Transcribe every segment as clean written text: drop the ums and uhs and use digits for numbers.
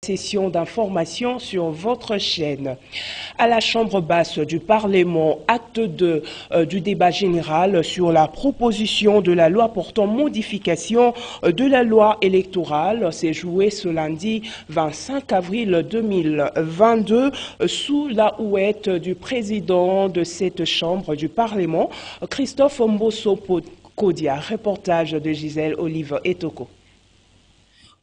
Session d'information sur votre chaîne. À la Chambre basse du Parlement, acte 2 du débat général sur la proposition de la loi portant modification de la loi électorale s'est joué ce lundi 25 avril 2022 sous la houlette du président de cette Chambre du Parlement, Christophe Mbosso-Kodia. Reportage de Gisèle Olive Etoko.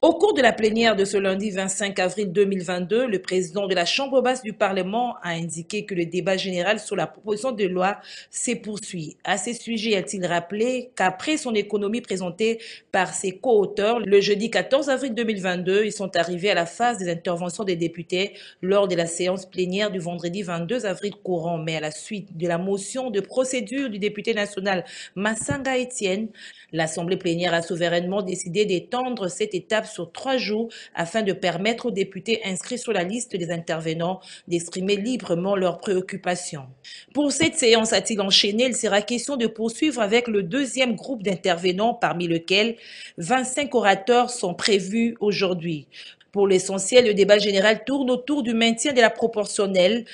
Au cours de la plénière de ce lundi 25 avril 2022, le président de la Chambre basse du Parlement a indiqué que le débat général sur la proposition de loi s'est poursuivi. À ce sujet, a-t-il rappelé qu'après son économie présentée par ses co-auteurs, le jeudi 14 avril 2022, ils sont arrivés à la phase des interventions des députés lors de la séance plénière du vendredi 22 avril courant. Mais à la suite de la motion de procédure du député national Massanga Etienne, l'Assemblée plénière a souverainement décidé d'étendre cette étape sur 3 jours afin de permettre aux députés inscrits sur la liste des intervenants d'exprimer librement leurs préoccupations. Pour cette séance, a-t-il enchaîné, il sera question de poursuivre avec le deuxième groupe d'intervenants, parmi lesquels 25 orateurs sont prévus aujourd'hui. Pour l'essentiel, le débat général tourne autour du maintien de la proportionnelle.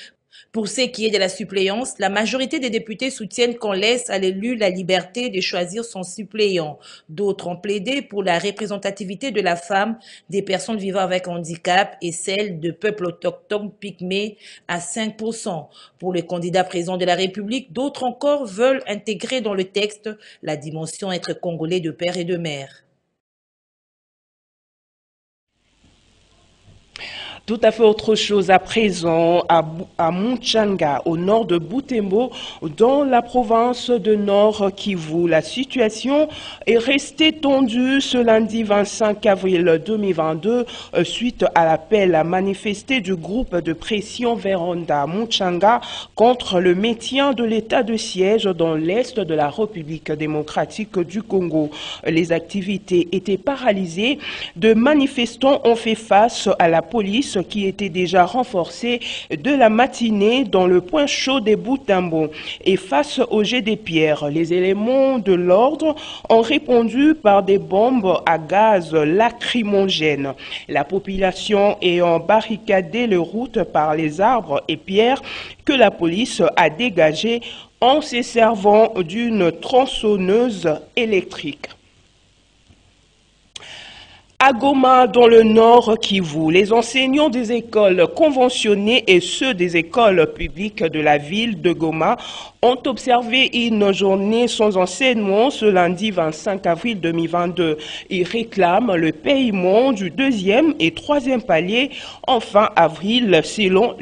Pour ce qui est de la suppléance, la majorité des députés soutiennent qu'on laisse à l'élu la liberté de choisir son suppléant. D'autres ont plaidé pour la représentativité de la femme, des personnes vivant avec handicap et celle de peuples autochtones pygmées à 5%. Pour le candidat président de la République, d'autres encore veulent intégrer dans le texte la dimension être congolais de père et de mère. Tout à fait autre chose à présent à Muchanga, au nord de Butembo, dans la province de Nord Kivu. La situation est restée tendue ce lundi 25 avril 2022 suite à l'appel à manifester du groupe de pression Veronda Muchanga contre le maintien de l'état de siège dans l'est de la République démocratique du Congo. Les activités étaient paralysées. De manifestants ont fait face à la police qui était déjà renforcée de la matinée dans le point chaud des Butembo. Et face au jet des pierres, les éléments de l'ordre ont répondu par des bombes à gaz lacrymogène. La population ayant barricadé les routes par les arbres et pierres que la police a dégagées en se servant d'une tronçonneuse électrique. À Goma, dans le nord Kivu, les enseignants des écoles conventionnées et ceux des écoles publiques de la ville de Goma ont observé une journée sans enseignement ce lundi 25 avril 2022. Ils réclament le paiement du deuxième et troisième palier en fin avril selon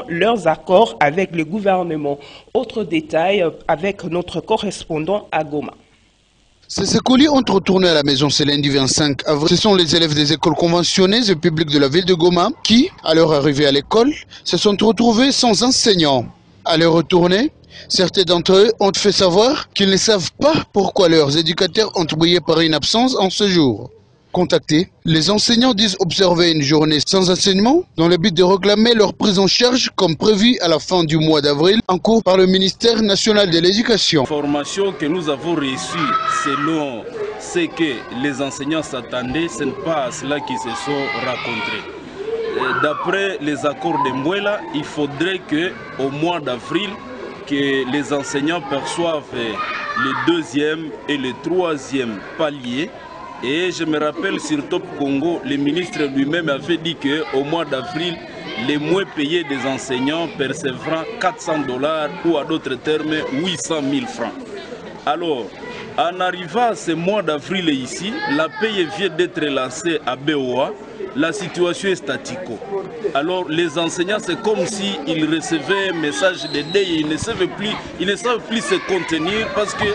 leurs accords avec le gouvernement. Autre détail avec notre correspondant à Goma. Ces colis ont retourné à la maison ce lundi 25 avril. Ce sont les élèves des écoles conventionnées et publiques de la ville de Goma qui, à leur arrivée à l'école, se sont retrouvés sans enseignants. À leur retournée, certains d'entre eux ont fait savoir qu'ils ne savent pas pourquoi leurs éducateurs ont brillé par une absence en ce jour. Contactés, les enseignants disent observer une journée sans enseignement dans le but de réclamer leur prise en charge comme prévu à la fin du mois d'avril en cours par le ministère national de l'Éducation. L'information que nous avons reçue selon ce que les enseignants s'attendaient, ce n'est pas à cela qu'ils se sont rencontrés. D'après les accords de Mouela, il faudrait qu'au mois d'avril, que les enseignants perçoivent le deuxième et le troisième palier. Et je me rappelle sur Top Congo, le ministre lui-même avait dit qu'au mois d'avril, les moins payés des enseignants percevront $400 ou à d'autres termes 800 000 francs. Alors, en arrivant à ce mois d'avril ici, la paye vient d'être lancée à BOA, la situation est statico. Alors les enseignants, c'est comme s'ils recevaient un message de deuil, ils ne savent plus se contenir parce que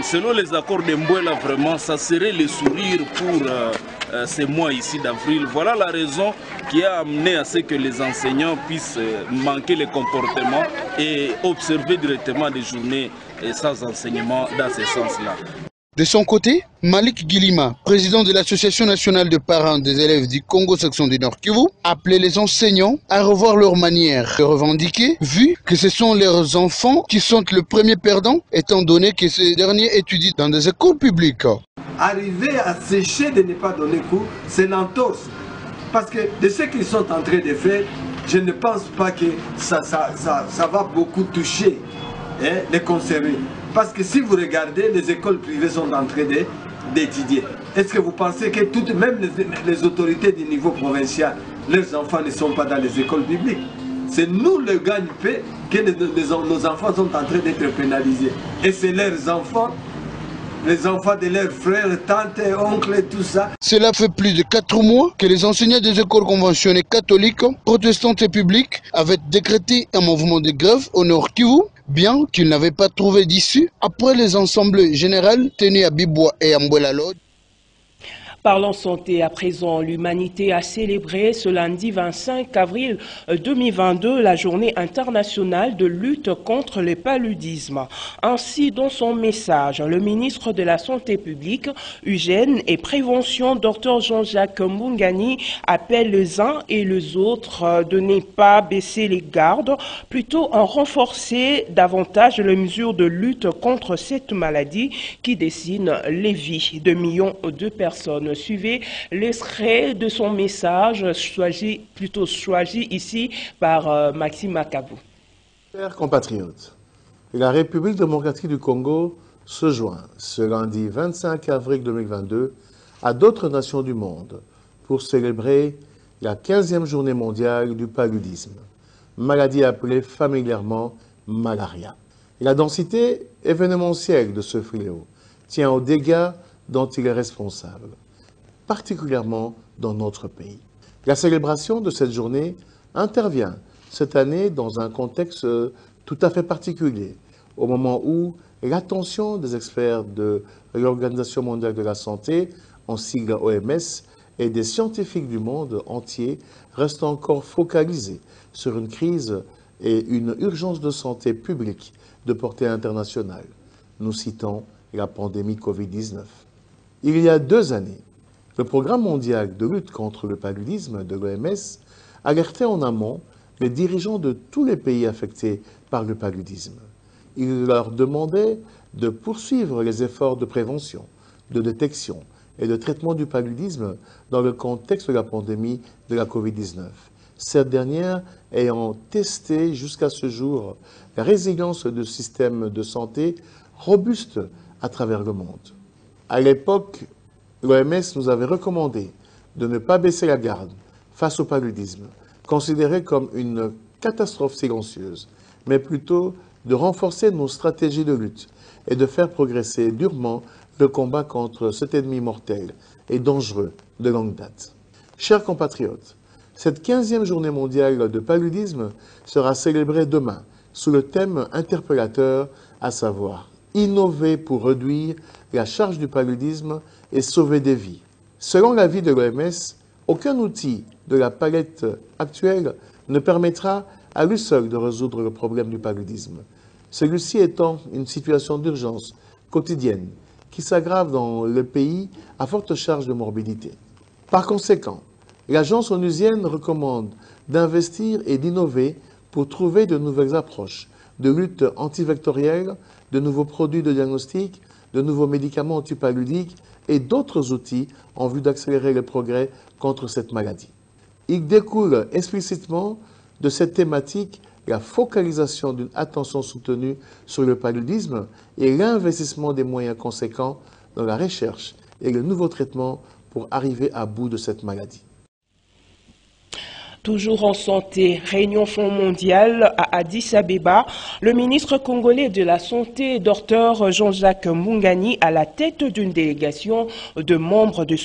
selon les accords de Mbuela, vraiment, ça serait le sourire pour ces mois ici d'avril. Voilà la raison qui a amené à ce que les enseignants puissent manquer les comportements et observer directement des journées sans enseignement dans ce sens-là. De son côté, Malik Gilima, président de l'Association nationale de parents des élèves du Congo section du Nord Kivu, appelait les enseignants à revoir leur manière de revendiquer, vu que ce sont leurs enfants qui sont le premier perdant, étant donné que ces derniers étudient dans des écoles publiques. Arriver à sécher de ne pas donner cours, c'est l'entorse Parce que de ce qu'ils sont en train de faire, je ne pense pas que ça va beaucoup toucher, hein, les concernés. Parce que si vous regardez, les écoles privées sont en train d'étudier. Est-ce que vous pensez que même les autorités du niveau provincial, leurs enfants ne sont pas dans les écoles publiques? C'est nous le gagne-pain que nos enfants sont en train d'être pénalisés. Et c'est leurs enfants, les enfants de leurs frères, tantes, oncles et tout ça. Cela fait plus de 4 mois que les enseignants des écoles conventionnées catholiques, protestantes et publiques avaient décrété un mouvement de grève au Nord Kivu, bien qu'ils n'avaient pas trouvé d'issue après les assemblées générales tenues à Biboua et à Mbouela-Lodge. Parlons santé à présent. L'humanité a célébré ce lundi 25 avril 2022 la journée internationale de lutte contre le paludisme. Ainsi, dans son message, le ministre de la Santé publique, Hygiène et Prévention, Dr Jean-Jacques Mbungani, appelle les uns et les autres de ne pas baisser les gardes, plutôt en renforcer davantage les mesures de lutte contre cette maladie qui dessine les vies de millions de personnes. Suivez l'extrait de son message, choisi ici par Maxime Makabou. Chers compatriotes, la République démocratique du Congo se joint ce lundi 25 avril 2022 à d'autres nations du monde pour célébrer la 15e journée mondiale du paludisme, maladie appelée familièrement malaria. La densité événementielle de ce fléau tient aux dégâts dont il est responsable, particulièrement dans notre pays. La célébration de cette journée intervient cette année dans un contexte tout à fait particulier, au moment où l'attention des experts de l'Organisation mondiale de la santé, en sigle OMS, et des scientifiques du monde entier reste encore focalisée sur une crise et une urgence de santé publique de portée internationale. Nous citons la pandémie Covid-19. Il y a 2 années, le Programme mondial de lutte contre le paludisme de l'OMS alertait en amont les dirigeants de tous les pays affectés par le paludisme. Il leur demandait de poursuivre les efforts de prévention, de détection et de traitement du paludisme dans le contexte de la pandémie de la Covid-19. Cette dernière ayant testé jusqu'à ce jour la résilience de systèmes de santé robustes à travers le monde. À l'époque, l'OMS nous avait recommandé de ne pas baisser la garde face au paludisme, considéré comme une catastrophe silencieuse, mais plutôt de renforcer nos stratégies de lutte et de faire progresser durement le combat contre cet ennemi mortel et dangereux de longue date. Chers compatriotes, cette 15e journée mondiale de paludisme sera célébrée demain sous le thème interpellateur, à savoir « Innover pour réduire la charge du paludisme et sauver des vies ». Selon l'avis de l'OMS, aucun outil de la palette actuelle ne permettra à lui seul de résoudre le problème du paludisme. Celui-ci étant une situation d'urgence quotidienne qui s'aggrave dans le pays à forte charge de morbidité. Par conséquent, l'agence onusienne recommande d'investir et d'innover pour trouver de nouvelles approches de lutte antivectorielle, de nouveaux produits de diagnostic, de nouveaux médicaments antipaludiques et d'autres outils en vue d'accélérer les progrès contre cette maladie. Il découle explicitement de cette thématique la focalisation d'une attention soutenue sur le paludisme et l'investissement des moyens conséquents dans la recherche et le nouveau traitement pour arriver à bout de cette maladie. Toujours en santé, réunion Fonds mondial à Addis Abeba, le ministre congolais de la Santé, Dr Jean-Jacques Mbungani, à la tête d'une délégation de membres de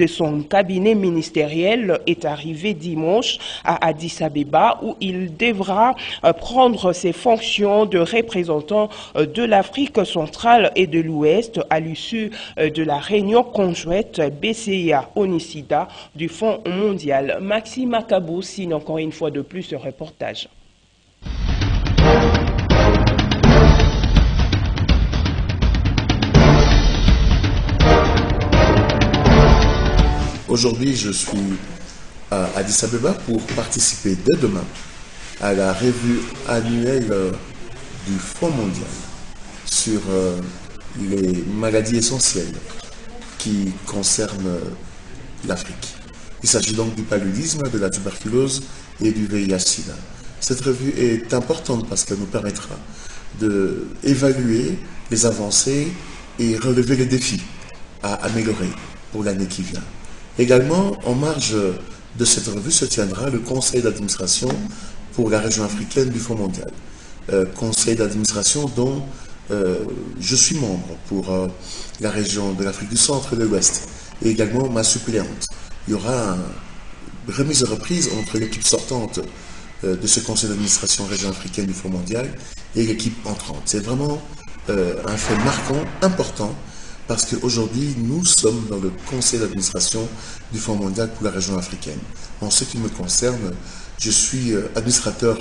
son cabinet ministériel, est arrivé dimanche à Addis Abeba, où il devra prendre ses fonctions de représentant de l'Afrique centrale et de l'Ouest à l'issue de la réunion conjointe BCIA-ONICIDA du Fonds mondial. Maxime Makabou signe encore une fois de plus ce reportage. Aujourd'hui, je suis à Addis Abeba pour participer dès demain à la revue annuelle du Fonds mondial sur les maladies essentielles qui concernent l'Afrique. Il s'agit donc du paludisme, de la tuberculose et du VIH-Sida. Cette revue est importante parce qu'elle nous permettra d'évaluer les avancées et relever les défis à améliorer pour l'année qui vient. Également, en marge de cette revue se tiendra le conseil d'administration pour la région africaine du Fonds mondial. Conseil d'administration dont je suis membre pour la région de l'Afrique du Centre et de l'Ouest, et également ma suppléante. Il y aura une remise et reprise entre l'équipe sortante de ce conseil d'administration région africaine du Fonds mondial et l'équipe entrante. C'est vraiment un fait marquant, important, parce qu'aujourd'hui, nous sommes dans le conseil d'administration du Fonds mondial pour la région africaine. En ce qui me concerne, je suis administrateur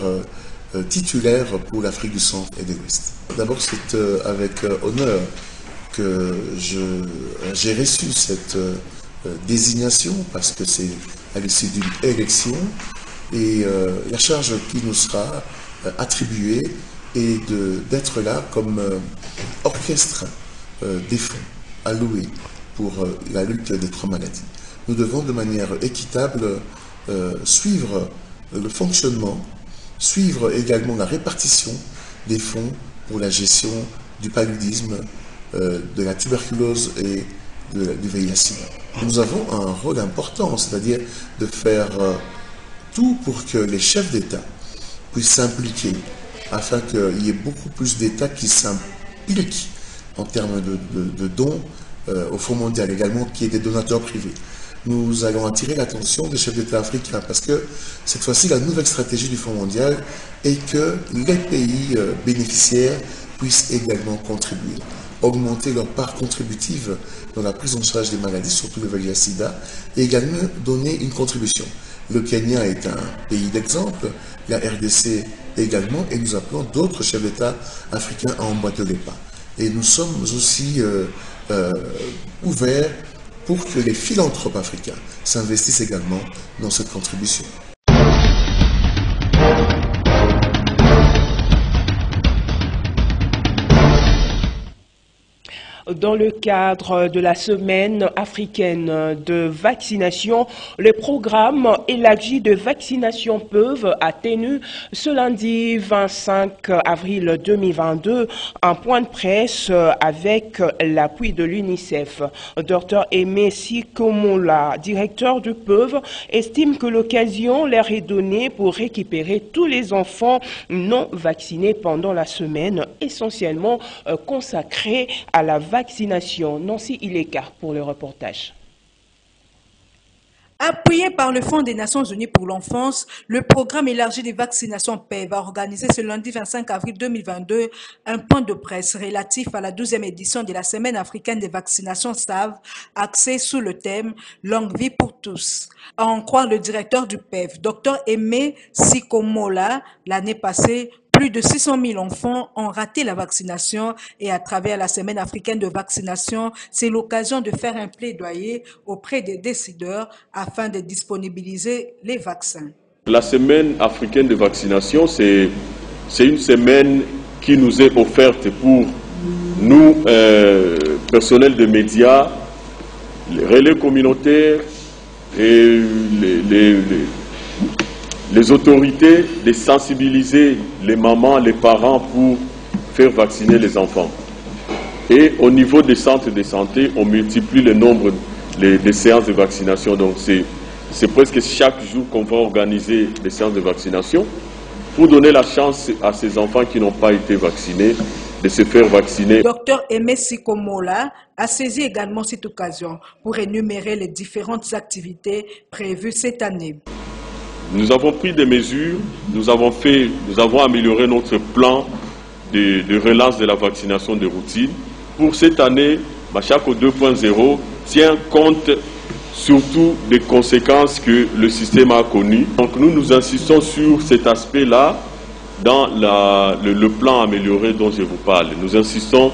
titulaire pour l'Afrique du Centre et de l'Ouest. D'abord, c'est avec honneur que j'ai reçu cette désignation, parce que c'est à l'issue d'une élection, et la charge qui nous sera attribuée est d'être là comme orchestre des fonds alloués pour la lutte des 3 maladies. Nous devons de manière équitable suivre le fonctionnement, suivre également la répartition des fonds pour la gestion du paludisme, de la tuberculose et du VIH-Sida. Nous avons un rôle important, c'est-à-dire de faire tout pour que les chefs d'État puissent s'impliquer afin qu'il y ait beaucoup plus d'États qui s'impliquent en termes de dons au Fonds mondial, également qu'il y ait des donateurs privés. Nous allons attirer l'attention des chefs d'État africains parce que cette fois-ci, la nouvelle stratégie du Fonds mondial est que les pays bénéficiaires puissent également contribuer, augmenter leur part contributive dans la prise en charge des maladies, surtout le VIH-Sida, et également donner une contribution. Le Kenya est un pays d'exemple, la RDC également, et nous appelons d'autres chefs d'État africains à emboîter les pas. Et nous sommes aussi ouverts pour que les philanthropes africains s'investissent également dans cette contribution. Dans le cadre de la semaine africaine de vaccination, le programme élargi de vaccination peuvent a tenu ce lundi 25 avril 2022 un point de presse avec l'appui de l'UNICEF. Dr Aimé Sikomola, directeur du PEV, estime que l'occasion leur est donnée pour récupérer tous les enfants non vaccinés pendant la semaine, essentiellement consacrée à la vaccination. Nancy Ileka pour le reportage. Appuyé par le Fonds des Nations Unies pour l'enfance, le programme élargi des vaccinations PEV a organisé ce lundi 25 avril 2022 un point de presse relatif à la 12e édition de la Semaine africaine des vaccinations SAV, axée sous le thème « Longue vie pour tous ». À en croire le directeur du PEV, Dr Aimé Sikomola, l'année passée, plus de 600 000 enfants ont raté la vaccination et à travers la Semaine africaine de vaccination, c'est l'occasion de faire un plaidoyer auprès des décideurs afin de disponibiliser les vaccins. La Semaine africaine de vaccination, c'est une semaine qui nous est offerte pour nous, personnels de médias, les relais communautaires et les autorités de sensibiliser les mamans, les parents pour faire vacciner les enfants. Et au niveau des centres de santé, on multiplie le nombre des séances de vaccination. Donc c'est presque chaque jour qu'on va organiser des séances de vaccination pour donner la chance à ces enfants qui n'ont pas été vaccinés de se faire vacciner. Dr Aimé Sikomola a saisi également cette occasion pour énumérer les différentes activités prévues cette année. Nous avons pris des mesures, nous avons amélioré notre plan de relance de la vaccination de routine. Pour cette année, Machako 2.0 tient compte surtout des conséquences que le système a connues. Donc nous insistons sur cet aspect-là dans le plan amélioré dont je vous parle. Nous insistons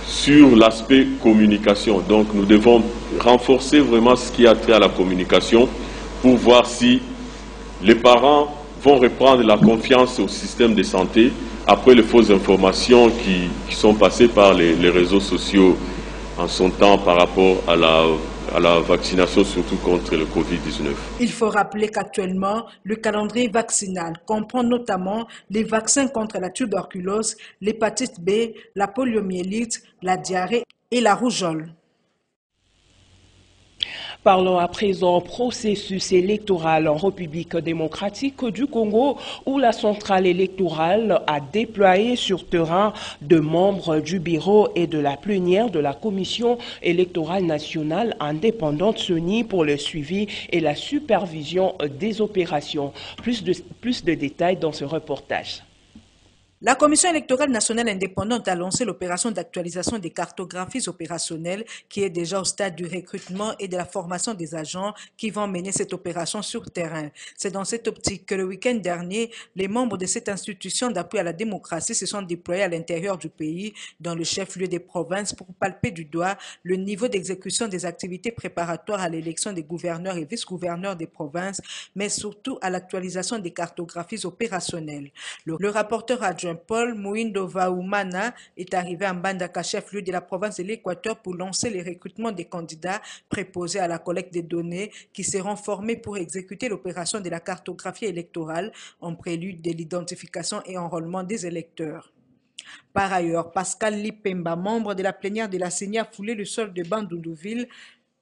sur l'aspect communication. Donc nous devons renforcer vraiment ce qui a trait à la communication pour voir si les parents vont reprendre la confiance au système de santé après les fausses informations qui sont passées par les réseaux sociaux en son temps par rapport à à la vaccination, surtout contre le Covid-19. Il faut rappeler qu'actuellement, le calendrier vaccinal comprend notamment les vaccins contre la tuberculose, l'hépatite B, la poliomyélite, la diarrhée et la rougeole. Parlons à présent processus électoral en République démocratique du Congo, où la centrale électorale a déployé sur terrain de membres du bureau et de la plénière de la Commission électorale nationale indépendante CENI pour le suivi et la supervision des opérations. Plus de détails dans ce reportage. La Commission électorale nationale indépendante a lancé l'opération d'actualisation des cartographies opérationnelles qui est déjà au stade du recrutement et de la formation des agents qui vont mener cette opération sur terrain. C'est dans cette optique que le week-end dernier, les membres de cette institution d'appui à la démocratie se sont déployés à l'intérieur du pays, dans le chef-lieu des provinces, pour palper du doigt le niveau d'exécution des activités préparatoires à l'élection des gouverneurs et vice-gouverneurs des provinces, mais surtout à l'actualisation des cartographies opérationnelles. Le rapporteur adjoint Paul Mouindo Vaoumana est arrivé à Mbandaka, chef-lieu de la province de l'Équateur, pour lancer les recrutements des candidats préposés à la collecte des données qui seront formés pour exécuter l'opération de la cartographie électorale en prélude de l'identification et enrôlement des électeurs. Par ailleurs, Pascal Lipemba, membre de la plénière de la CENI, a foulé le sol de Bandundouville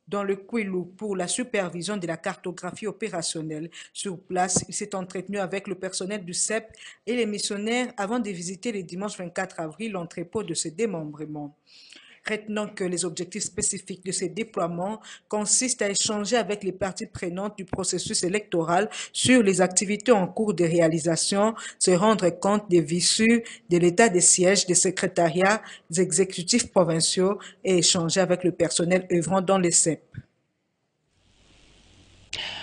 dans le Kouilou pour la supervision de la cartographie opérationnelle. Sur place, il s'est entretenu avec le personnel du CEP et les missionnaires avant de visiter le dimanche 24 avril l'entrepôt de ce démembrement. Retenons que les objectifs spécifiques de ces déploiements consistent à échanger avec les parties prenantes du processus électoral sur les activités en cours de réalisation, se rendre compte des visu de l'état des sièges des secrétariats des exécutifs provinciaux et échanger avec le personnel œuvrant dans les CEP.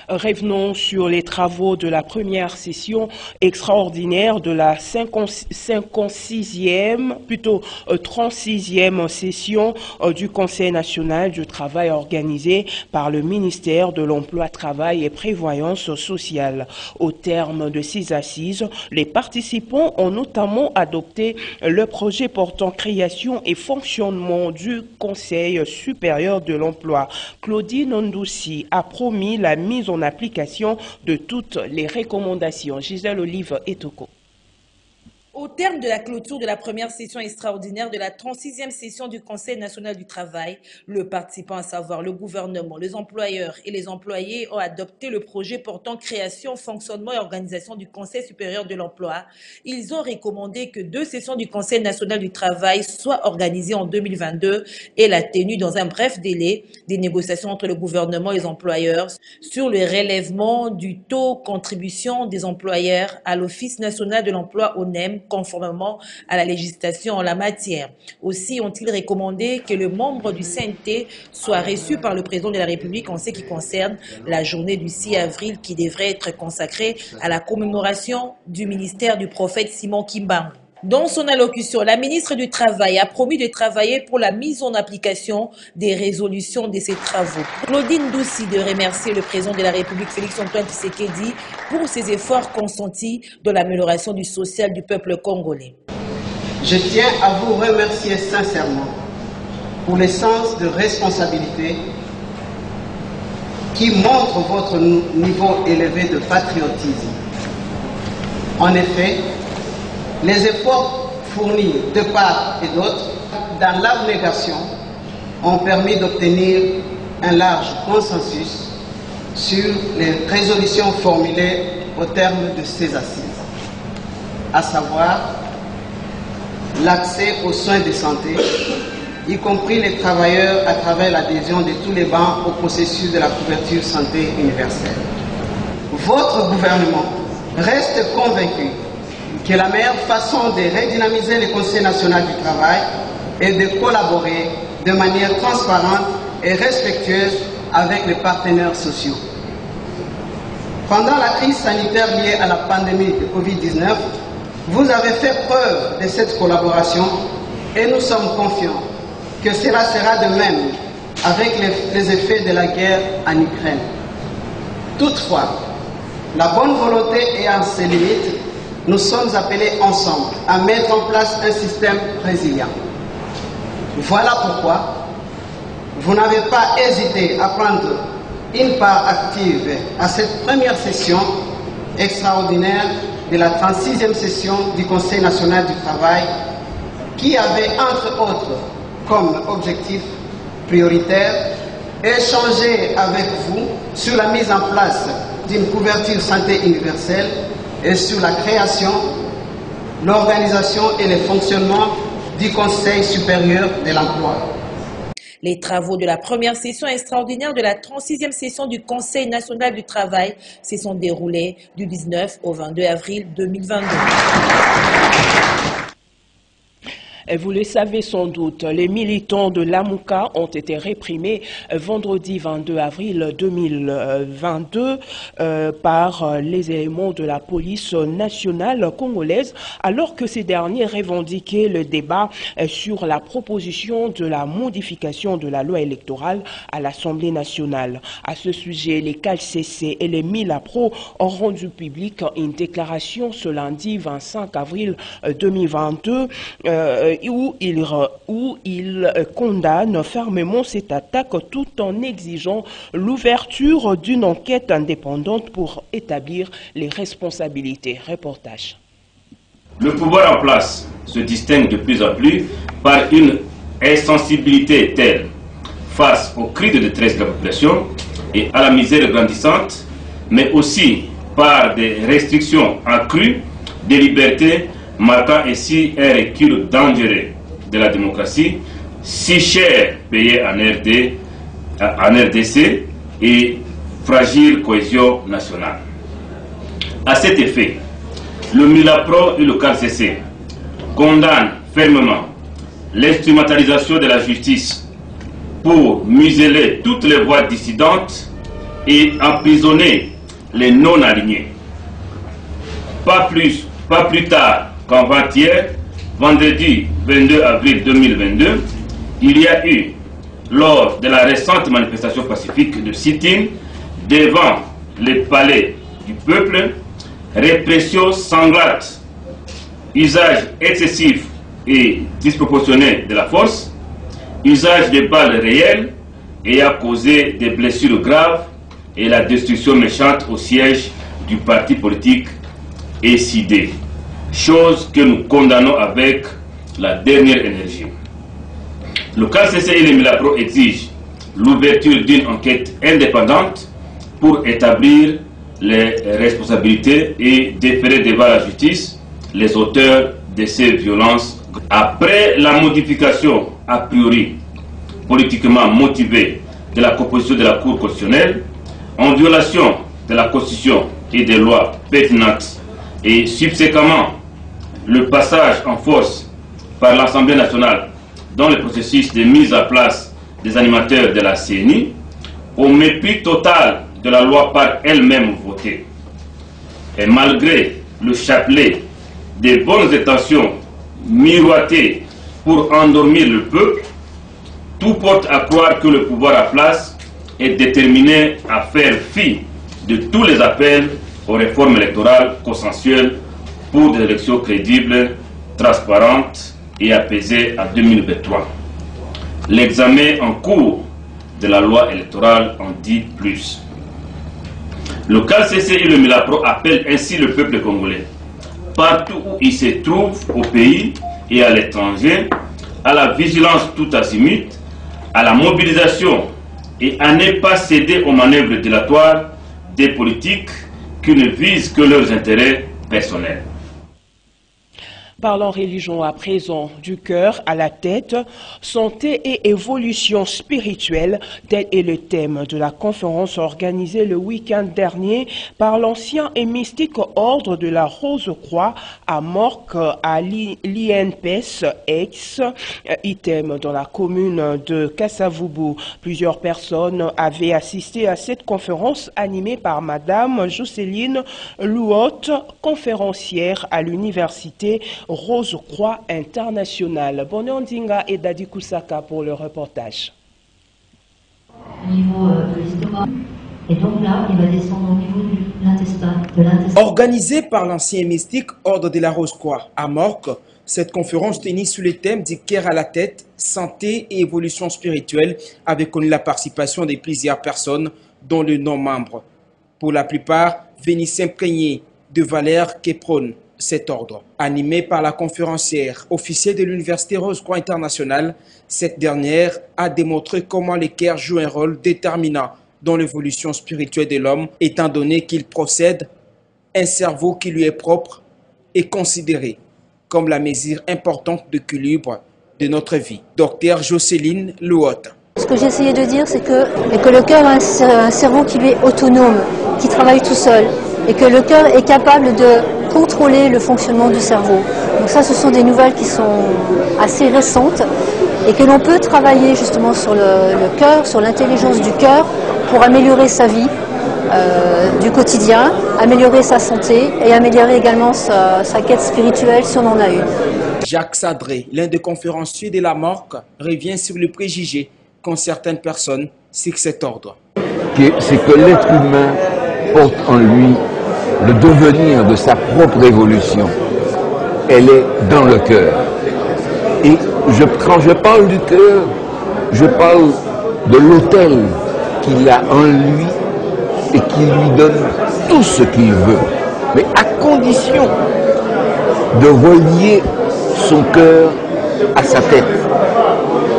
Revenons sur les travaux de la première session extraordinaire de la 36e session du Conseil national du travail organisée par le ministère de l'Emploi, Travail et Prévoyance sociale. Au terme de ces assises, les participants ont notamment adopté le projet portant création et fonctionnement du Conseil supérieur de l'emploi. Claudine Ndoussi a promis la mise en application de toutes les recommandations. Gisèle Olive Etoko. Au terme de la clôture de la première session extraordinaire de la 36e session du Conseil national du travail, le participant, à savoir le gouvernement, les employeurs et les employés, ont adopté le projet portant création, fonctionnement et organisation du Conseil supérieur de l'emploi. Ils ont recommandé que 2 sessions du Conseil national du travail soient organisées en 2022 et la tenue dans un bref délai des négociations entre le gouvernement et les employeurs sur le relèvement du taux contribution des employeurs à l'Office national de l'emploi ONEM, conformément à la législation en la matière. Aussi ont-ils recommandé que le membre du CNT soit reçu par le président de la République en ce qui concerne la journée du 6 avril qui devrait être consacrée à la commémoration du ministère du prophète Simon Kimbangu. Dans son allocution, la ministre du Travail a promis de travailler pour la mise en application des résolutions de ces travaux. Claudine Ndoussi de remercier le président de la République, Félix-Antoine Tshisekedi, pour ses efforts consentis dans l'amélioration du social du peuple congolais. Je tiens à vous remercier sincèrement pour le sens de responsabilité qui montre votre niveau élevé de patriotisme. En effet, les efforts fournis de part et d'autre dans l'abnégation ont permis d'obtenir un large consensus sur les résolutions formulées au terme de ces assises, à savoir l'accès aux soins de santé, y compris les travailleurs à travers l'adhésion de tous les bancs au processus de la couverture santé universelle. Votre gouvernement reste convaincu que la meilleure façon de redynamiser le Conseil national du travail est de collaborer de manière transparente et respectueuse avec les partenaires sociaux. Pendant la crise sanitaire liée à la pandémie de Covid-19, vous avez fait preuve de cette collaboration et nous sommes confiants que cela sera de même avec les effets de la guerre en Ukraine. Toutefois, la bonne volonté ayant ses limites, nous sommes appelés ensemble à mettre en place un système résilient. Voilà vous n'avez pas hésité à prendre une part active à cette première session extraordinaire de la 36e session du Conseil national du travail, qui avait entre autres comme objectif prioritaire échanger avec vous sur la mise en place d'une couverture santé universelle et sur la création, l'organisation et le fonctionnement du Conseil supérieur de l'emploi. Les travaux de la première session extraordinaire de la 36e session du Conseil national du travail se sont déroulés du 19 au 22 avril 2022. Vous le savez sans doute, les militants de l'Amouka ont été réprimés vendredi 22 avril 2022 par les éléments de la police nationale congolaise, alors que ces derniers revendiquaient le débat sur la proposition de la modification de la loi électorale à l'Assemblée nationale. À ce sujet, les CALCC et les Milapro ont rendu public une déclaration ce lundi 25 avril 2022 où il condamne fermement cette attaque tout en exigeant l'ouverture d'une enquête indépendante pour établir les responsabilités. Reportage. Le pouvoir en place se distingue de plus en plus par une insensibilité telle face aux cris de détresse de la population et à la misère grandissante, mais aussi par des restrictions accrues des libertés, marquant ainsi un recul dangereux de la démocratie, si cher payé en RDC et fragile cohésion nationale. À cet effet, le Milapro et le CALCC condamnent fermement l'instrumentalisation de la justice pour museler toutes les voix dissidentes et emprisonner les non-alignés. Pas plus tard qu'avant-hier, vendredi 22 avril 2022, il y a eu, lors de la récente manifestation pacifique de sit-in devant le palais du peuple, répression sanglante, usage excessif et disproportionné de la force, usage de balles réelles ayant causé des blessures graves et la destruction méchante au siège du parti politique SID. Chose que nous condamnons avec la dernière énergie. Le CALCC et les Milapro exigent l'ouverture d'une enquête indépendante pour établir les responsabilités et déférer devant la justice les auteurs de ces violences. Après la modification a priori politiquement motivée de la composition de la Cour constitutionnelle, en violation de la Constitution et des lois pertinentes, et subséquemment le passage en force par l'Assemblée nationale dans le processus de mise en place des animateurs de la CENI, au mépris total de la loi par elle-même votée. Et malgré le chapelet des bonnes intentions miroitées pour endormir le peuple, tout porte à croire que le pouvoir en place est déterminé à faire fi de tous les appels aux réformes électorales consensuelles pour des élections crédibles, transparentes et apaisées en 2023. L'examen en cours de la loi électorale en dit plus. Le CALCC et le Milapro appellent ainsi le peuple congolais, partout où il se trouve au pays et à l'étranger, à la vigilance tout azimut, à la mobilisation et à ne pas céder aux manœuvres dilatoires des politiques qui ne visent que leurs intérêts personnels. Parlons religion à présent, du cœur à la tête, santé et évolution spirituelle, tel est le thème de la conférence organisée le week-end dernier par l'ancien et mystique ordre de la Rose-Croix à Morque à l'INPS ex-item dans la commune de Kassavubu. Plusieurs personnes avaient assisté à cette conférence animée par Madame Jocelyne Louot, conférencière à l'université Rose-Croix internationale. Bonne Ndinga et Dadi Kusaka pour le reportage. Au niveau de l'estomac. Et donc là, il va descendre au niveau de l'intestin. Organisé par l'ancien mystique Ordre de la Rose-Croix à Morque, Cette conférence tenue sous le thème du cœur à la tête, santé et évolution spirituelle avait connu la participation de plusieurs personnes dont le nom membre. Pour la plupart, venus s'imprégner de valeurs qui prônent cet ordre. Animée par la conférencière officielle de l'Université Rose-Croix Internationale, cette dernière a démontré comment le cœur joue un rôle déterminant dans l'évolution spirituelle de l'homme, étant donné qu'il possède un cerveau qui lui est propre et considéré comme la mesure importante d'équilibre de notre vie. Docteur Jocelyne Louot. Ce que j'ai essayé de dire, c'est que le cœur a un cerveau qui lui est autonome, qui travaille tout seul, et que le cœur est capable de contrôler le fonctionnement du cerveau. Donc ça, ce sont des nouvelles qui sont assez récentes, et que l'on peut travailler justement sur le cœur, sur l'intelligence du cœur, pour améliorer sa vie du quotidien, améliorer sa santé et améliorer également sa quête spirituelle si on en a une. Jacques Sadré, l'un des conférenciers de la MORC, revient sur le préjugé qu'ont certaines personnes sur cet ordre. C'est que l'être humain porte en lui le devenir de sa propre évolution. Elle est dans le cœur. Et quand je parle du cœur, je parle de l'autel qu'il a en lui et qui lui donne tout ce qu'il veut, mais à condition de relier son cœur à sa tête,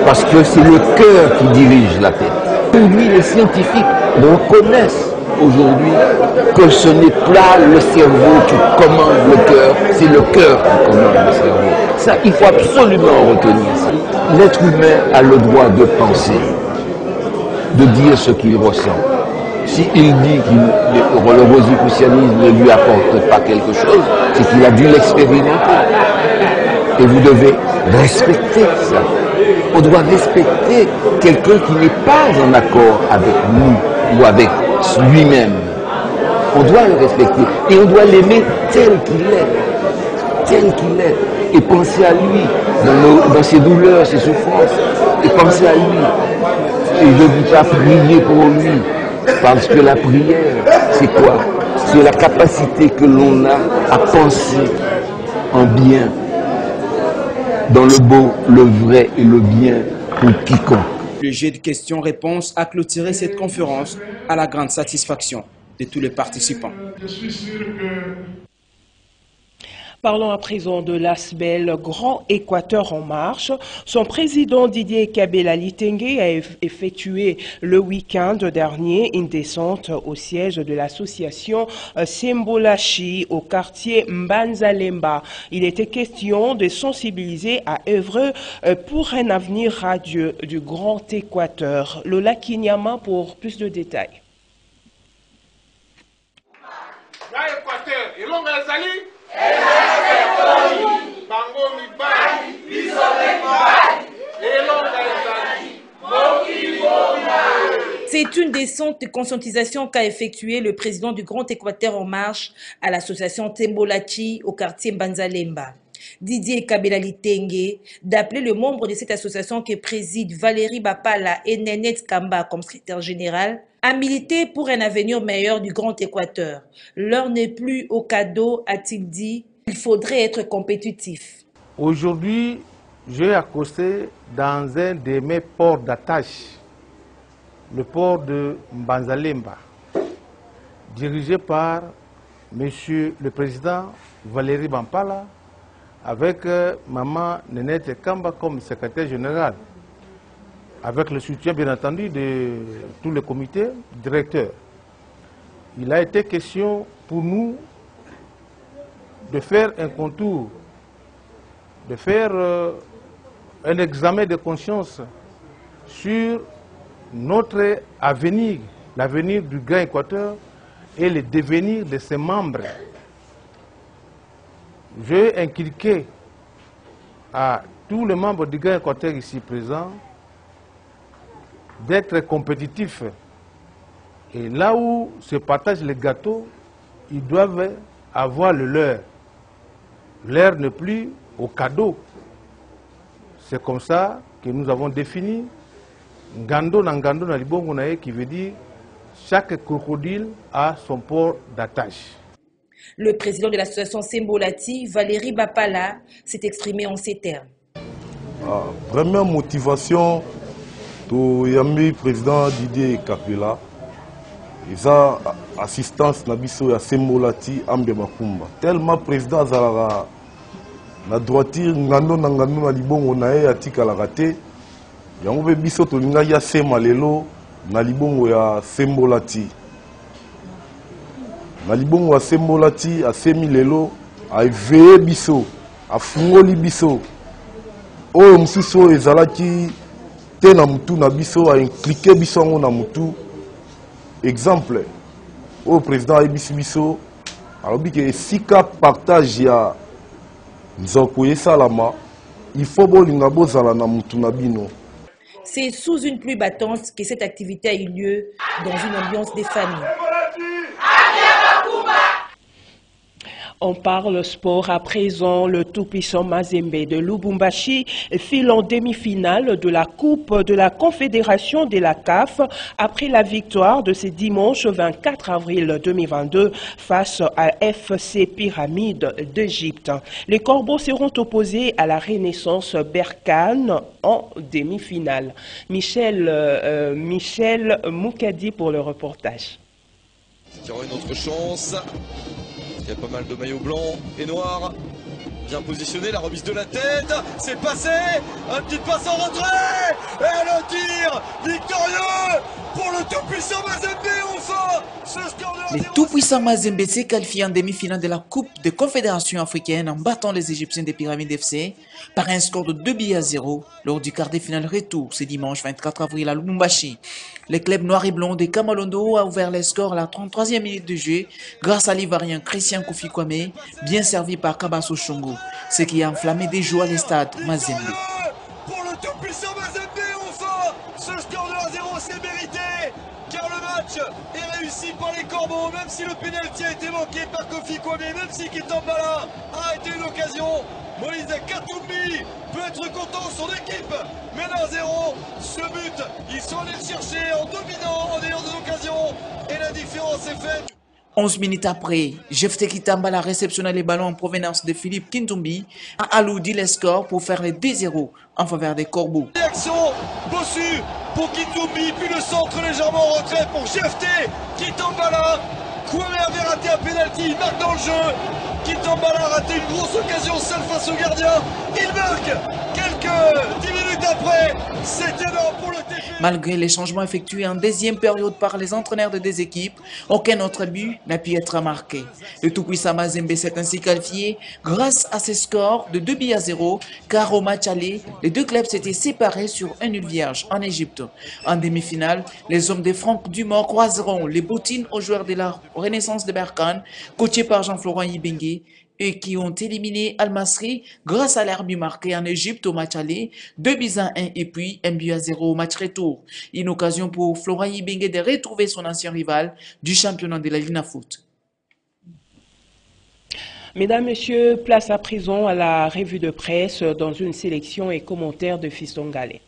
parce que c'est le cœur qui dirige la tête. Aujourd'hui, les scientifiques reconnaissent aujourd'hui que ce n'est pas le cerveau qui commande le cœur, c'est le cœur qui commande le cerveau. Ça, il faut absolument retenir ça. L'être humain a le droit de penser, de dire ce qu'il ressent. S'il dit que le rosicrucianisme ne lui apporte pas quelque chose, c'est qu'il a dû l'expérimenter. Et vous devez respecter ça. On doit respecter quelqu'un qui n'est pas en accord avec nous ou avec lui-même. On doit le respecter et on doit l'aimer tel qu'il est. Tel qu'il est. Et penser à lui dans ses douleurs, ses souffrances. Et penser à lui. Et je ne dis pas prier pour lui. Parce que la prière, c'est quoi? C'est la capacité que l'on a à penser en bien, dans le beau, le vrai et le bien pour quiconque. Le jeu de questions-réponses a clôturé cette conférence à la grande satisfaction de tous les participants. Je suis sûr que... Parlons à présent de l'ASBEL Grand Équateur en marche. Son président Didier Kabila-Litenge a effectué le week-end dernier une descente au siège de l'association Sembolachi au quartier Mbanzalemba. Il était question de sensibiliser à œuvrer pour un avenir radieux du Grand Équateur. Lola Kinyama pour plus de détails. C'est une descente de conscientisation qu'a effectué le président du Grand Équateur en marche à l'association Sembolachi au quartier Mbanzalemba. Didier Kabila-Litenge, d'appeler le membre de cette association que préside Valérie Bapala et Nénette Kamba comme secrétaire général, a milité pour un avenir meilleur du Grand Équateur. L'heure n'est plus au cadeau, a-t-il dit, il faudrait être compétitif. Aujourd'hui, j'ai accosté dans un de mes ports d'attache, le port de Mbanzalemba, dirigé par Monsieur le Président Valérie Bapala, avec Maman Nénette Kamba comme secrétaire général, avec le soutien bien entendu de tout le comité directeur. Il a été question pour nous de faire un contour, de faire un examen de conscience sur notre avenir, l'avenir du Grand Équateur et le devenir de ses membres. J'ai inculqué à tous les membres du Grand Équateur ici présents d'être compétitifs. Et là où se partagent les gâteaux, ils doivent avoir le leur. L'heure n'est plus au cadeau. C'est comme ça que nous avons défini Ngando Nangando Nalibongo Nae, qui veut dire chaque crocodile a son port d'attache. Le président de l'association Sembolati, Valérie Bapala, s'est exprimé en ces termes. Première motivation, le président Didier Kapela, isa assistance na biso ya Sembolati Ambe Makumba. Tellement président azalaka na droiture ngando na libongo na ye atikalaka te. Yango pe biso tolinga ya sema lelo na libongo ya Sembolati. Na libongo ya Sembolati asemi lelo aiveye biso, afungoli biso. Oyo mususu ezalaki te na mutu na biso a-impliqué biso yango na mutu. Exemple, au président Aibisi Biso, alors que si ka partage ya nzoko yesalama, il faut bolinga bozala na mutu na bino. C'est sous une pluie battante que cette activité a eu lieu dans une ambiance des familles. On parle sport à présent. Le tout-puissant Mazembe de Lubumbashi file en demi-finale de la Coupe de la Confédération de la CAF après la victoire de ce dimanche 24 avril 2022 face à FC Pyramide d'Égypte. Les Corbeaux seront opposés à la Renaissance Berkane en demi-finale. Michel Moukadi pour le reportage. Il y aura une autre chance. Il y a pas mal de maillots blancs et noirs. Bien positionné, la remise de la tête. C'est passé. Un petit passe en retrait. Et le tir victorieux pour le tout-puissant Mazembe. Enfin, ce score de le tout-puissant Mazembe s'est qualifié en demi-finale de la Coupe des Confédérations africaines en battant les Égyptiens des Pyramides FC par un score de 2-0 lors du quart de finale retour ce dimanche 24 avril à Lubumbashi. Le club noir et blanc de Kamalondo a ouvert les scores à la 33e minute de jeu grâce à l'Ivoirien Christian Kofi Kwame, bien servi par Kabaso Chongo, ce qui a enflammé des joies les stades Mazembe. Pour le tout-puissant Mazembe, enfin, ce score de 1-0 c'est mérité, car le match est réussi par les Corbeaux, même si le pénalty a été manqué par Kofi Kwame, même si Kitambala a arrêté une occasion. Moïse Katumbi peut être content, son équipe mène 1-0. Ce but, ils sont allés le chercher en dominant, en ayant des occasions, et la différence est faite. 11 minutes après, Jefte Kitambala réceptionne les ballons en provenance de Philippe Kintumbi, a alourdi les scores pour faire les 2-0 en faveur des Corbeaux. Réaction Bossu pour Kintumbi, puis le centre légèrement en retrait pour Jefte Kitambala. Kwame avait raté un pénalty, il marque dans le jeu. Kitambala a raté une grosse occasion seul face au gardien. Il marque quelques 10 minutes après. C'est énorme pour le TP. Malgré les changements effectués en deuxième période par les entraîneurs de deux équipes, aucun autre but n'a pu être marqué. Le tout-puissant Mazembe s'est ainsi qualifié grâce à ses scores de 2-0, car au match aller, les deux clubs s'étaient séparés sur un nul vierge en Égypte. En demi-finale, les hommes de Franck Dumont croiseront les bottines aux joueurs de la Renaissance de Berkane, coachés par Jean-Florent Yibengue, et qui ont éliminé Al-Masri grâce à l'herbe marqué en Égypte au match aller, 2-1 et puis 1-0 au match retour. Une occasion pour Florent Yibengue de retrouver son ancien rival du championnat de la Lina Foot. Mesdames, Messieurs, place à présent à la revue de presse dans une sélection et commentaires de Fiston Gallet.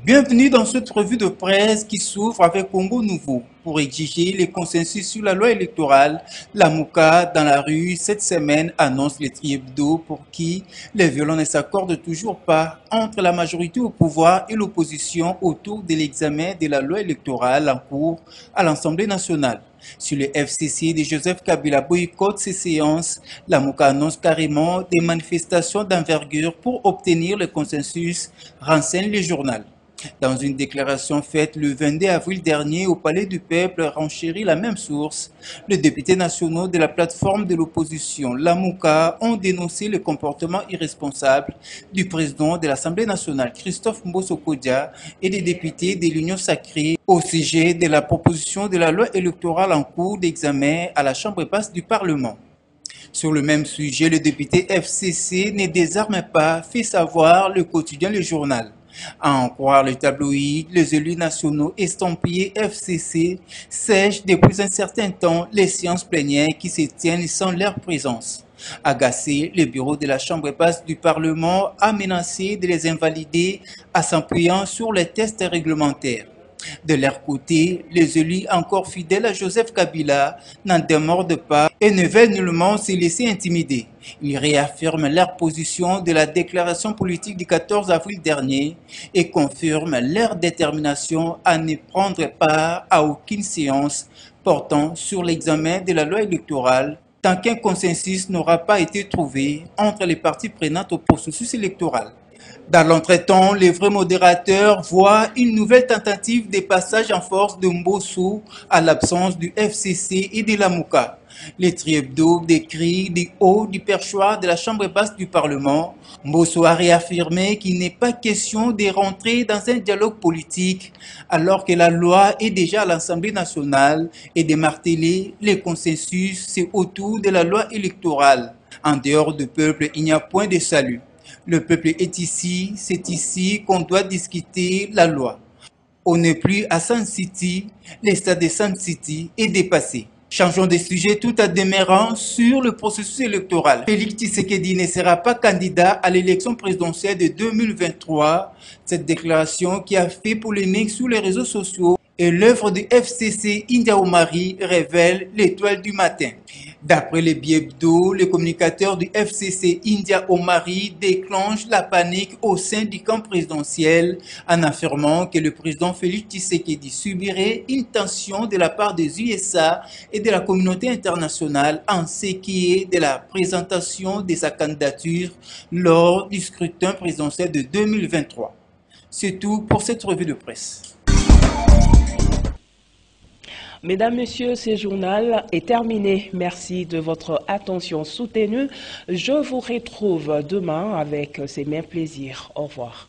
Bienvenue dans cette revue de presse qui s'ouvre avec Congo Nouveau. Pour exiger les consensus sur la loi électorale, la Mouka dans la rue cette semaine annonce les tri-hebdo pour qui les violents ne s'accordent toujours pas entre la majorité au pouvoir et l'opposition autour de l'examen de la loi électorale en cours à l'Assemblée nationale. Sur le FCC de Joseph Kabila boycotte ces séances, la Mouka annonce carrément des manifestations d'envergure pour obtenir le consensus, renseigne le journal. Dans une déclaration faite le 22 avril dernier au Palais du Peuple, renchérit la même source, les députés nationaux de la plateforme de l'opposition, la Mouka, ont dénoncé le comportement irresponsable du président de l'Assemblée nationale, Christophe Mbosso Kodia, et des députés de l'Union sacrée au sujet de la proposition de la loi électorale en cours d'examen à la Chambre basse du Parlement. Sur le même sujet, le député FCC ne désarme pas, fait savoir le quotidien Le Journal. À en croire le tabloïd, les élus nationaux estampillés FCC sèchent depuis un certain temps les séances plénières qui se tiennent sans leur présence. Agacé, le bureau de la Chambre basse du Parlement a menacé de les invalider en s'appuyant sur les tests réglementaires. De leur côté, les élus encore fidèles à Joseph Kabila n'en démordent pas et ne veulent nullement se laisser intimider. Ils réaffirment leur position de la déclaration politique du 14 avril dernier et confirment leur détermination à ne prendre part à aucune séance portant sur l'examen de la loi électorale tant qu'un consensus n'aura pas été trouvé entre les parties prenantes au processus électoral. Dans l'entretemps, les vrais modérateurs voient une nouvelle tentative de passage en force de Mbosso à l'absence du FCC et de la Mouka. Les Triebdo décrit du haut du perchoir de la Chambre basse du Parlement. Mbosso a réaffirmé qu'il n'est pas question de rentrer dans un dialogue politique alors que la loi est déjà à l'Assemblée nationale et de marteler les consensus autour de la loi électorale. En dehors du peuple, il n'y a point de salut. Le peuple est ici, c'est ici qu'on doit discuter la loi. On n'est plus à Sun City, l'état de Sun City est dépassé. Changeons de sujet tout en demeurant sur le processus électoral. Félix Tshisekedi ne sera pas candidat à l'élection présidentielle de 2023. Cette déclaration qui a fait polémique sur les réseaux sociaux et l'œuvre du FCC India Omari révèle l'étoile du matin. D'après les Biebdo, le communicateur du FCC India Omari déclenche la panique au sein du camp présidentiel en affirmant que le président Félix Tshisekedi subirait une tension de la part des USA et de la communauté internationale en ce qui est de la présentation de sa candidature lors du scrutin présidentiel de 2023. C'est tout pour cette revue de presse. Mesdames, Messieurs, ce journal est terminé. Merci de votre attention soutenue. Je vous retrouve demain avec ces mêmes plaisirs. Au revoir.